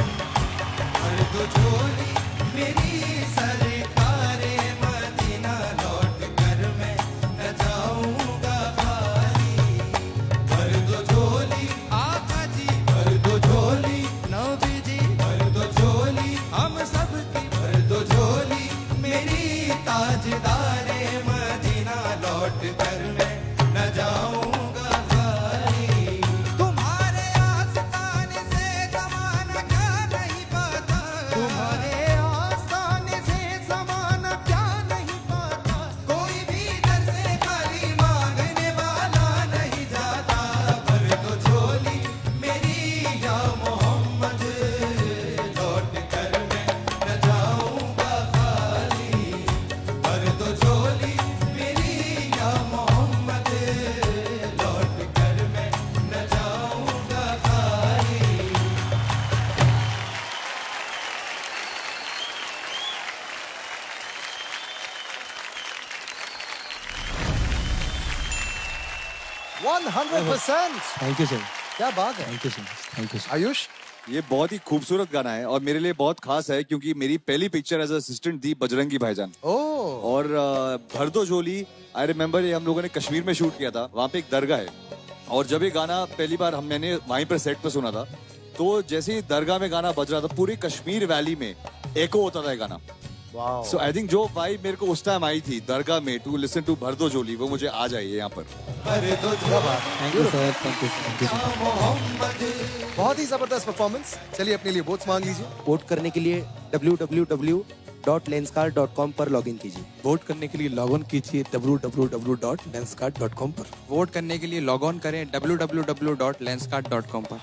भर दो झोली मेरी सरकारे मदीना, लौट कर मैं न जाऊंगा खाली। भर दो झोली आका जी, भर दो झोली नबी जी, भर दो झोली हम सब की। भर दो झोली मेरी ताजदारे मदीना, लौट कर मैं न जाऊंगा खाली। तुम्हारे आस्ताने से ज़माना क्या नहीं पाता, तुम्हारे आस्ताने से ज़माना क्या नहीं पाता। कोई भी दर से खाली मांगने वाला नहीं जाता। भर दो झोली मेरी या मोहम्मद, लौट कर मैं न जाऊंगा खाली। भर दो झोली मेरी या मोहम्मद, लौट कर मैं न जाऊंगा खाली। $100%। Thank you sir. क्या बात है। Thank you sir. Thank you sir. Ayush, ये बहुत ही खूबसूरत गाना है और मेरे लिए बहुत खास है क्योंकि मेरी पहली पिक्चर एज असिस्टेंट थी बजरंगी भाईजान। और भर दो झोली, आई रिमेम्बर ये हम लोगों ने कश्मीर में शूट किया था, वहाँ पे एक दरगाह है और जब ये गाना पहली बार मैंने वहीं पर सेट पे सुना था तो जैसे ही दरगाह में गाना बज रहा था पूरी कश्मीर वैली में एको होता था ये गाना। सो आई थिंक जो वाइब मेरे को उस टाइम आई थी दरगाह में टू लिसन टू भर दो झोली, वो मुझे आ जाइए यहाँ पर। Thank you sir, thank you. बहुत ही जबरदस्त परफॉर्मेंस। चलिए अपने लिए वोट्स मांग लीजिए। वोट करने के लिए www.lenskart.com पर लॉगिन कीजिए। वोट करने के लिए लॉग ऑन कीजिए www.lenskart.com पर। वोट करने के लिए लॉग ऑन करें www.lenskart.com पर।